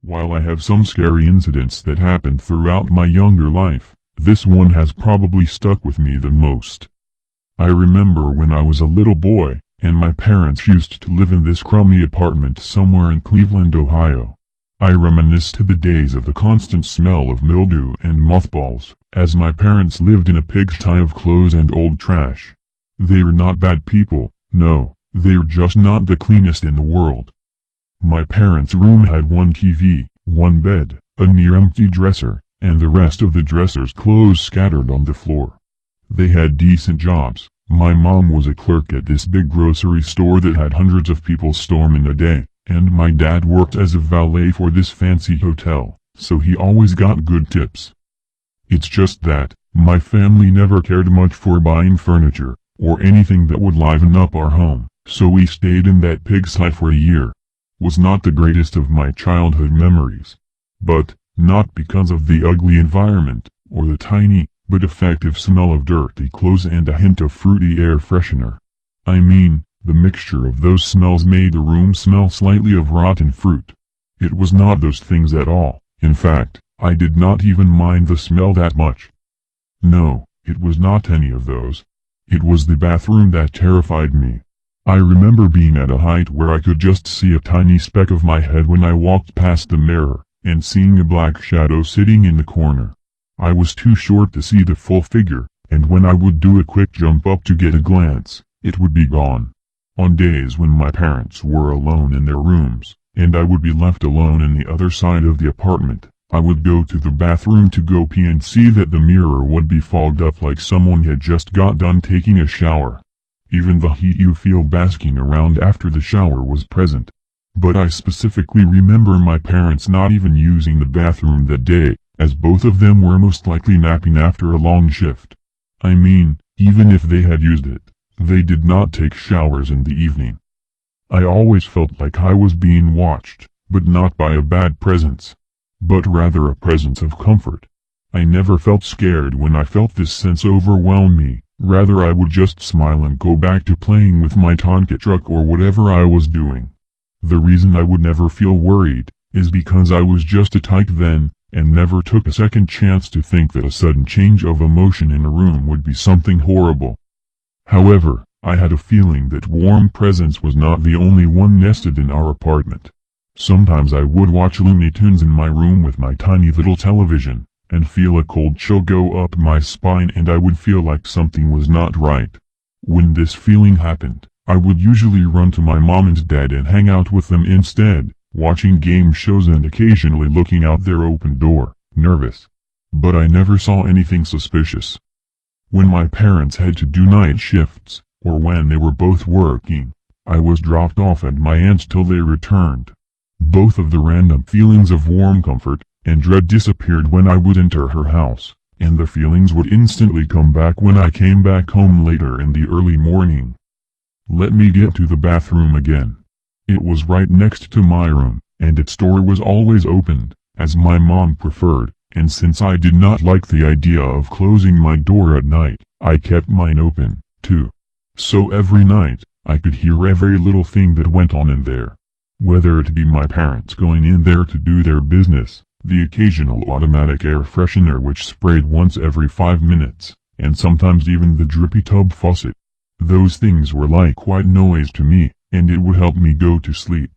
While I have some scary incidents that happened throughout my younger life, this one has probably stuck with me the most. I remember when I was a little boy, and my parents used to live in this crummy apartment somewhere in Cleveland, Ohio. I reminisce to the days of the constant smell of mildew and mothballs, as my parents lived in a pigsty of clothes and old trash. They were not bad people, no, they were just not the cleanest in the world. My parents' room had one TV, one bed, a near-empty dresser, and the rest of the dresser's clothes scattered on the floor. They had decent jobs. My mom was a clerk at this big grocery store that had hundreds of people storming a day, and my dad worked as a valet for this fancy hotel, so he always got good tips. It's just that, my family never cared much for buying furniture, or anything that would liven up our home, so we stayed in that pigsty for a year. Was not the greatest of my childhood memories. But, not because of the ugly environment, or the tiny, but effective smell of dirty clothes and a hint of fruity air freshener. I mean, the mixture of those smells made the room smell slightly of rotten fruit. It was not those things at all. In fact, I did not even mind the smell that much. No, it was not any of those. It was the bathroom that terrified me. I remember being at a height where I could just see a tiny speck of my head when I walked past the mirror, and seeing a black shadow sitting in the corner. I was too short to see the full figure, and when I would do a quick jump up to get a glance, it would be gone. On days when my parents were alone in their rooms, and I would be left alone in the other side of the apartment, I would go to the bathroom to go pee and see that the mirror would be fogged up like someone had just got done taking a shower. Even the heat you feel basking around after the shower was present. But I specifically remember my parents not even using the bathroom that day, as both of them were most likely napping after a long shift. I mean, even if they had used it, they did not take showers in the evening. I always felt like I was being watched, but not by a bad presence, but rather a presence of comfort. I never felt scared when I felt this sense overwhelm me. Rather I would just smile and go back to playing with my Tonka truck or whatever I was doing. The reason I would never feel worried, is because I was just a tyke then, and never took a second chance to think that a sudden change of emotion in a room would be something horrible. However, I had a feeling that warm presence was not the only one nested in our apartment. Sometimes I would watch Looney Tunes in my room with my tiny little television, and feel a cold chill go up my spine and I would feel like something was not right. When this feeling happened, I would usually run to my mom and dad and hang out with them instead, watching game shows and occasionally looking out their open door, nervous. But I never saw anything suspicious. When my parents had to do night shifts, or when they were both working, I was dropped off at my aunt's till they returned. Both of the random feelings of warm comfort and dread disappeared when I would enter her house, and the feelings would instantly come back when I came back home later in the early morning. Let me get to the bathroom again. It was right next to my room, and its door was always opened, as my mom preferred, and since I did not like the idea of closing my door at night, I kept mine open, too. So every night, I could hear every little thing that went on in there. Whether it be my parents going in there to do their business, the occasional automatic air freshener which sprayed once every 5 minutes, and sometimes even the drippy tub faucet. Those things were like white noise to me, and it would help me go to sleep.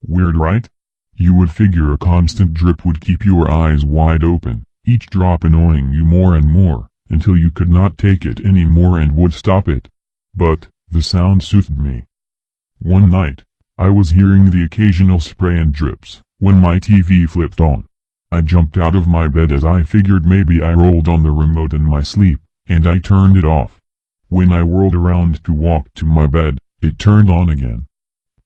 Weird, right? You would figure a constant drip would keep your eyes wide open, each drop annoying you more and more, until you could not take it anymore and would stop it. But, the sound soothed me. One night, I was hearing the occasional spray and drips, when my TV flipped on. I jumped out of my bed as I figured maybe I rolled on the remote in my sleep, and I turned it off. When I whirled around to walk to my bed, it turned on again.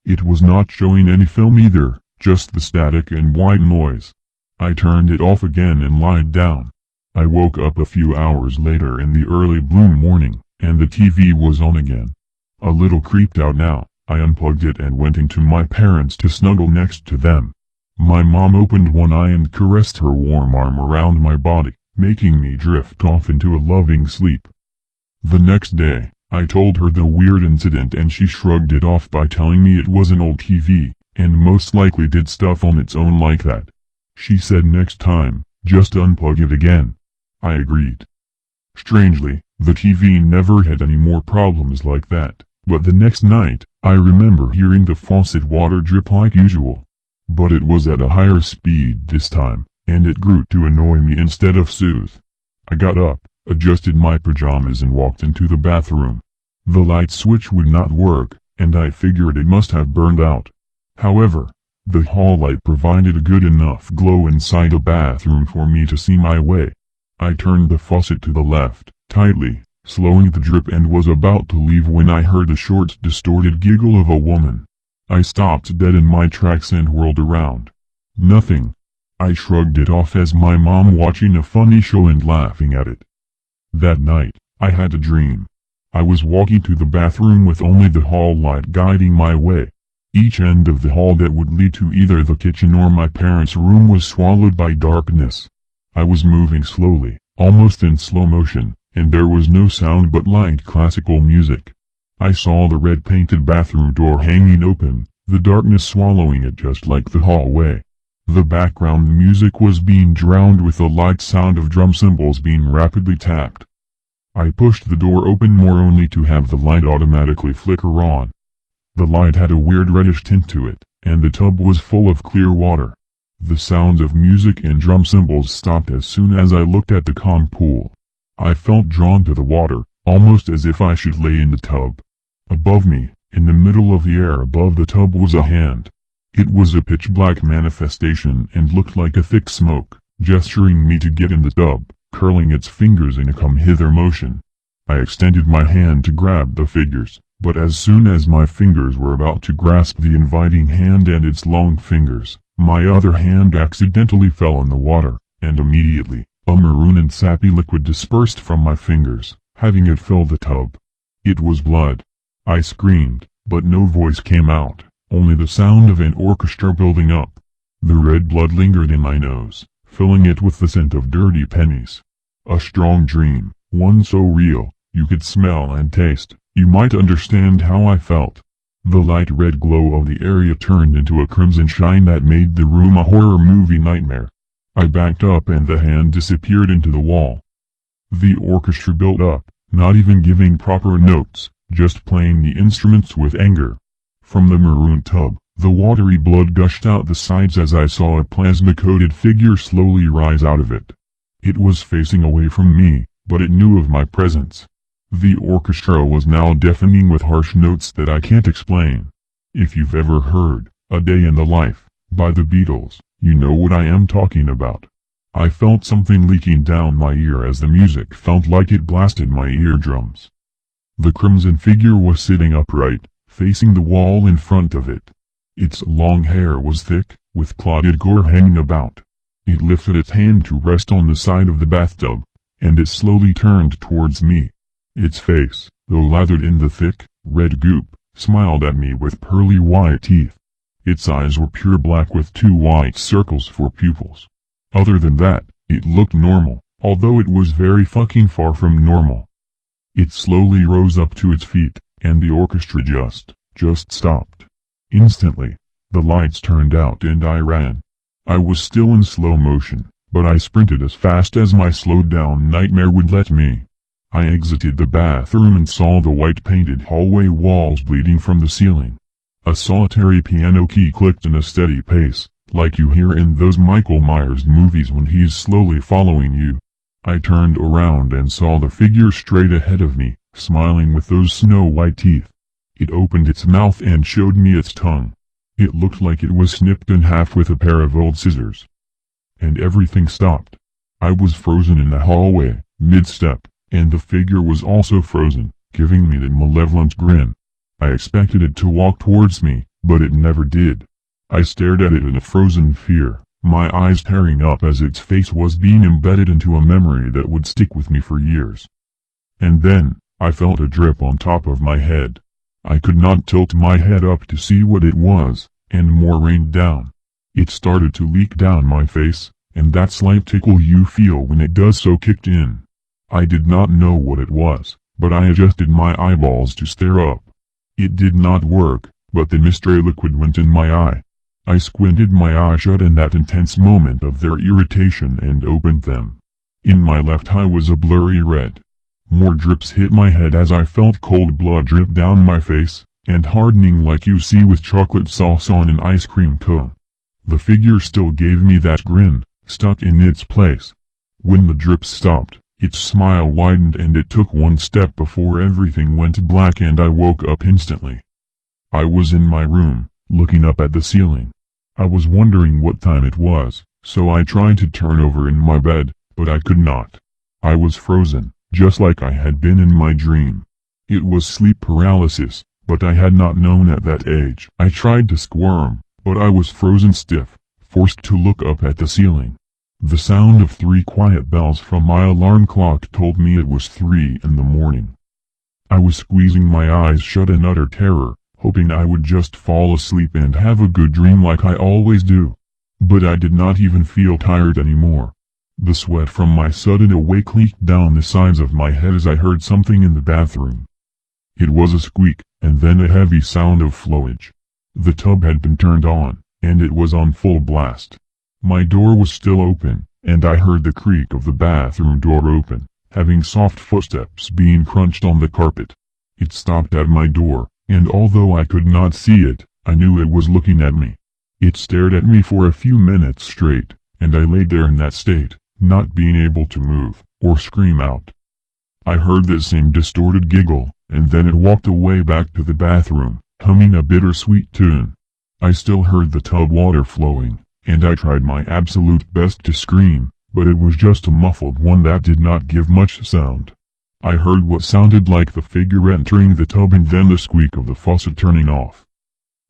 It was not showing any film either, just the static and white noise. I turned it off again and lied down. I woke up a few hours later in the early blue morning, and the TV was on again. A little creeped out now, I unplugged it and went into my parents to snuggle next to them. My mom opened one eye and caressed her warm arm around my body, making me drift off into a loving sleep. The next day, I told her the weird incident and she shrugged it off by telling me it was an old TV, and most likely did stuff on its own like that, She said next time, just unplug it again. I agreed. Strangely, the TV never had any more problems like that, but the next night, I remember hearing the faucet water drip like usual. But it was at a higher speed this time, and it grew to annoy me instead of soothe. I got up, adjusted my pajamas and walked into the bathroom. The light switch would not work, and I figured it must have burned out. However, the hall light provided a good enough glow inside the bathroom for me to see my way. I turned the faucet to the left, tightly, slowing the drip and was about to leave when I heard the short, distorted giggle of a woman. I stopped dead in my tracks and whirled around. Nothing. I shrugged it off as my mom watching a funny show and laughing at it. That night, I had a dream. I was walking to the bathroom with only the hall light guiding my way. Each end of the hall that would lead to either the kitchen or my parents' room was swallowed by darkness. I was moving slowly, almost in slow motion, and there was no sound but light classical music. I saw the red-painted bathroom door hanging open, the darkness swallowing it just like the hallway. The background music was being drowned with the light sound of drum cymbals being rapidly tapped. I pushed the door open more only to have the light automatically flicker on. The light had a weird reddish tint to it, and the tub was full of clear water. The sounds of music and drum cymbals stopped as soon as I looked at the calm pool. I felt drawn to the water, almost as if I should lay in the tub. Above me, in the middle of the air above the tub was a hand. It was a pitch-black manifestation and looked like a thick smoke, gesturing me to get in the tub, curling its fingers in a come-hither motion. I extended my hand to grab the figures, but as soon as my fingers were about to grasp the inviting hand and its long fingers, my other hand accidentally fell in the water, and immediately, a maroon and sappy liquid dispersed from my fingers, having it fill the tub. It was blood. I screamed, but no voice came out, only the sound of an orchestra building up. The red blood lingered in my nose, filling it with the scent of dirty pennies. A strong dream, one so real, you could smell and taste, you might understand how I felt. The light red glow of the area turned into a crimson shine that made the room a horror movie nightmare. I backed up and the hand disappeared into the wall. The orchestra built up, not even giving proper notes, just playing the instruments with anger. From the maroon tub, the watery blood gushed out the sides as I saw a plasma-coated figure slowly rise out of it. It was facing away from me, but it knew of my presence. The orchestra was now deafening with harsh notes that I can't explain. If you've ever heard "A Day in the Life" by the Beatles, you know what I am talking about. I felt something leaking down my ear as the music felt like it blasted my eardrums. The crimson figure was sitting upright, facing the wall in front of it. Its long hair was thick, with clotted gore hanging about. It lifted its hand to rest on the side of the bathtub, and it slowly turned towards me. Its face, though lathered in the thick, red goop, smiled at me with pearly white teeth. Its eyes were pure black with two white circles for pupils. Other than that, it looked normal, although it was very fucking far from normal. It slowly rose up to its feet, and the orchestra just stopped. Instantly, the lights turned out and I ran. I was still in slow motion, but I sprinted as fast as my slowed-down nightmare would let me. I exited the bathroom and saw the white-painted hallway walls bleeding from the ceiling. A solitary piano key clicked in a steady pace, like you hear in those Michael Myers movies when he's slowly following you. I turned around and saw the figure straight ahead of me, smiling with those snow-white teeth. It opened its mouth and showed me its tongue. It looked like it was snipped in half with a pair of old scissors. And everything stopped. I was frozen in the hallway, mid-step, and the figure was also frozen, giving me the malevolent grin. I expected it to walk towards me, but it never did. I stared at it in a frozen fear, my eyes tearing up as its face was being embedded into a memory that would stick with me for years. And then, I felt a drip on top of my head. I could not tilt my head up to see what it was, and more rained down. It started to leak down my face, and that slight tickle you feel when it does so kicked in. I did not know what it was, but I adjusted my eyeballs to stare up. It did not work, but the mystery liquid went in my eye. I squinted my eyes shut in that intense moment of their irritation and opened them. In my left eye was a blurry red. More drips hit my head as I felt cold blood drip down my face, and hardening like you see with chocolate sauce on an ice cream cone. The figure still gave me that grin, stuck in its place. When the drips stopped, its smile widened and it took one step before everything went black and I woke up instantly. I was in my room, looking up at the ceiling. I was wondering what time it was, so I tried to turn over in my bed, but I could not. I was frozen, just like I had been in my dream. It was sleep paralysis, but I had not known at that age. I tried to squirm, but I was frozen stiff, forced to look up at the ceiling. The sound of 3 quiet bells from my alarm clock told me it was 3 in the morning. I was squeezing my eyes shut in utter terror, hoping I would just fall asleep and have a good dream like I always do. But I did not even feel tired anymore. The sweat from my sudden awake leaked down the sides of my head as I heard something in the bathroom. It was a squeak, and then a heavy sound of flowage. The tub had been turned on, and it was on full blast. My door was still open, and I heard the creak of the bathroom door open, having soft footsteps being crunched on the carpet. It stopped at my door, and although I could not see it, I knew it was looking at me. It stared at me for a few minutes straight, and I lay there in that state, not being able to move, or scream out. I heard the same distorted giggle, and then it walked away back to the bathroom, humming a bittersweet tune. I still heard the tub water flowing, and I tried my absolute best to scream, but it was just a muffled one that did not give much sound. I heard what sounded like the figure entering the tub and then the squeak of the faucet turning off.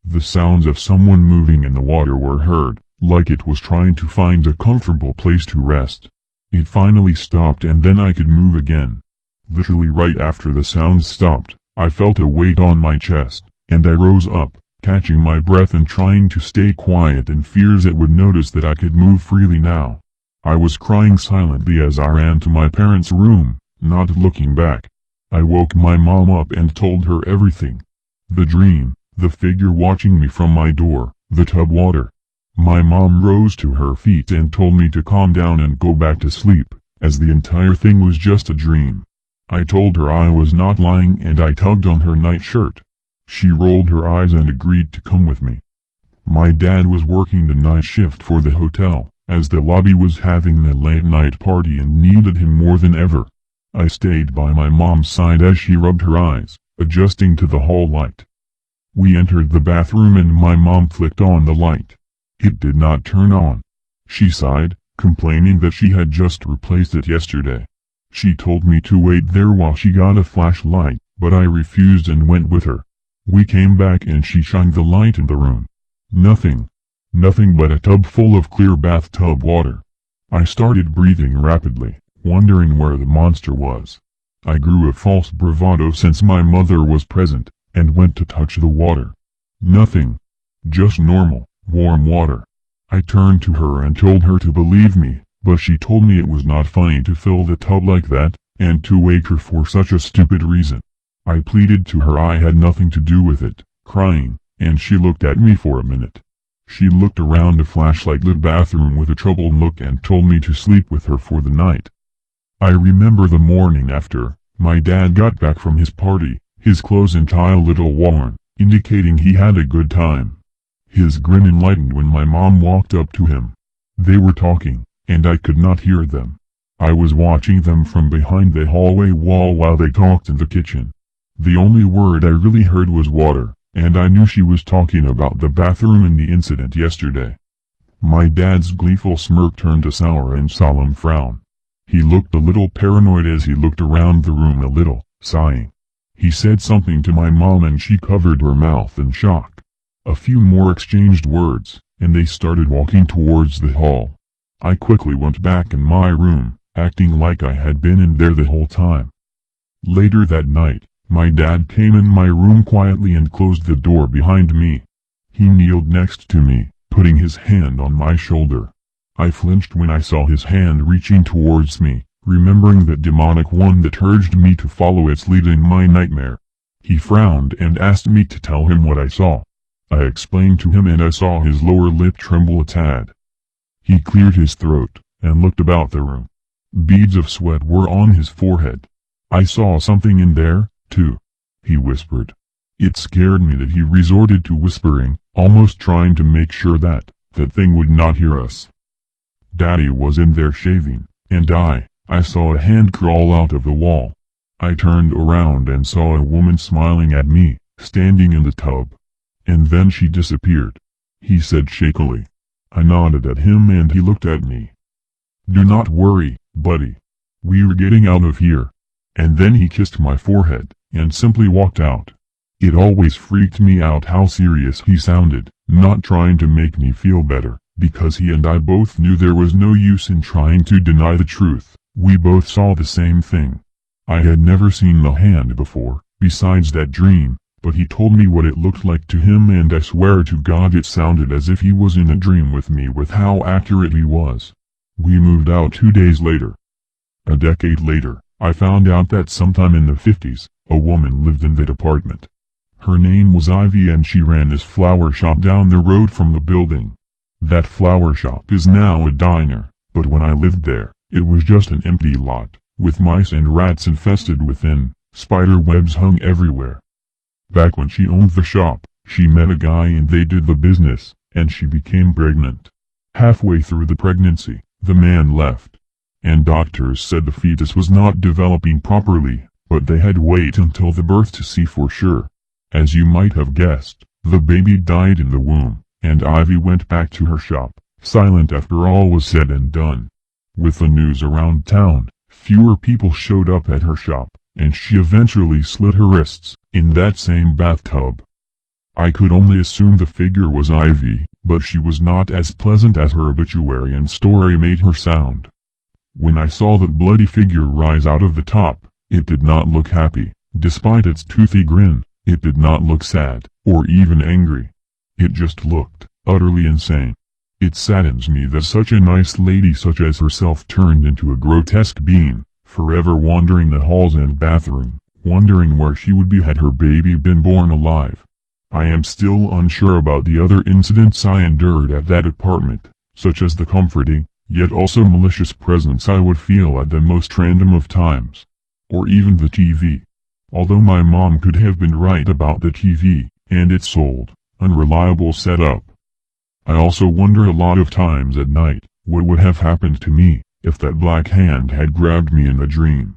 The sounds of someone moving in the water were heard, like it was trying to find a comfortable place to rest. It finally stopped and then I could move again. Literally right after the sound stopped, I felt a weight on my chest, and I rose up, catching my breath and trying to stay quiet in fears it would notice that I could move freely now. I was crying silently as I ran to my parents' room, not looking back. I woke my mom up and told her everything. The dream, the figure watching me from my door, the tub water. My mom rose to her feet and told me to calm down and go back to sleep, as the entire thing was just a dream. I told her I was not lying and I tugged on her nightshirt. She rolled her eyes and agreed to come with me. My dad was working the night shift for the hotel, as the lobby was having a late-night party and needed him more than ever. I stayed by my mom's side as she rubbed her eyes, adjusting to the hall light. We entered the bathroom and my mom flicked on the light. It did not turn on. She sighed, complaining that she had just replaced it yesterday. She told me to wait there while she got a flashlight, but I refused and went with her. We came back and she shined the light in the room. Nothing. Nothing but a tub full of clear bathtub water. I started breathing rapidly, wondering where the monster was. I grew a false bravado since my mother was present, and went to touch the water. Nothing. Just normal, warm water. I turned to her and told her to believe me, but she told me it was not funny to fill the tub like that, and to wake her for such a stupid reason. I pleaded to her I had nothing to do with it, crying, and she looked at me for a minute. She looked around the flashlight-lit bathroom with a troubled look and told me to sleep with her for the night. I remember the morning after, my dad got back from his party, his clothes and tie a little worn, indicating he had a good time. His grin enlightened when my mom walked up to him. They were talking, and I could not hear them. I was watching them from behind the hallway wall while they talked in the kitchen. The only word I really heard was water, and I knew she was talking about the bathroom and the incident yesterday. My dad's gleeful smirk turned a sour and solemn frown. He looked a little paranoid as he looked around the room a little, sighing. He said something to my mom and she covered her mouth in shock. A few more exchanged words, and they started walking towards the hall. I quickly went back in my room, acting like I had been in there the whole time. Later that night, my dad came in my room quietly and closed the door behind me. He kneeled next to me, putting his hand on my shoulder. I flinched when I saw his hand reaching towards me, remembering that demonic one that urged me to follow its lead in my nightmare. He frowned and asked me to tell him what I saw. I explained to him and I saw his lower lip tremble a tad. He cleared his throat, and looked about the room. Beads of sweat were on his forehead. I saw something in there, too, he whispered. It scared me that he resorted to whispering, almost trying to make sure that thing would not hear us. Daddy was in there shaving, and I saw a hand crawl out of the wall. I turned around and saw a woman smiling at me, standing in the tub. And then she disappeared, he said shakily. I nodded at him and he looked at me. Do not worry, buddy. We're getting out of here. And then he kissed my forehead, and simply walked out. It always freaked me out how serious he sounded, not trying to make me feel better, because he and I both knew there was no use in trying to deny the truth. We both saw the same thing. I had never seen the hand before, besides that dream, but he told me what it looked like to him and I swear to God it sounded as if he was in a dream with me with how accurate he was. We moved out 2 days later. A decade later, I found out that sometime in the 50s, a woman lived in that apartment. Her name was Ivy and she ran this flower shop down the road from the building. That flower shop is now a diner, but when I lived there, it was just an empty lot, with mice and rats infested within. Spider webs hung everywhere. Back when she owned the shop, she met a guy and they did the business, and she became pregnant. Halfway through the pregnancy, the man left. And doctors said the fetus was not developing properly, but they had to wait until the birth to see for sure. As you might have guessed, the baby died in the womb, and Ivy went back to her shop, silent after all was said and done. With the news around town, fewer people showed up at her shop, and she eventually slit her wrists, in that same bathtub. I could only assume the figure was Ivy, but she was not as pleasant as her obituary and story made her sound. When I saw that bloody figure rise out of the top, it did not look happy. Despite its toothy grin, it did not look sad, or even angry. It just looked utterly insane. It saddens me that such a nice lady such as herself turned into a grotesque being, forever wandering the halls and bathroom, wondering where she would be had her baby been born alive. I am still unsure about the other incidents I endured at that apartment, such as the comforting, yet also malicious presence I would feel at the most random of times. Or even the TV. Although my mom could have been right about the TV, and its old, unreliable setup. I also wonder a lot of times at night, what would have happened to me, if that black hand had grabbed me in a dream.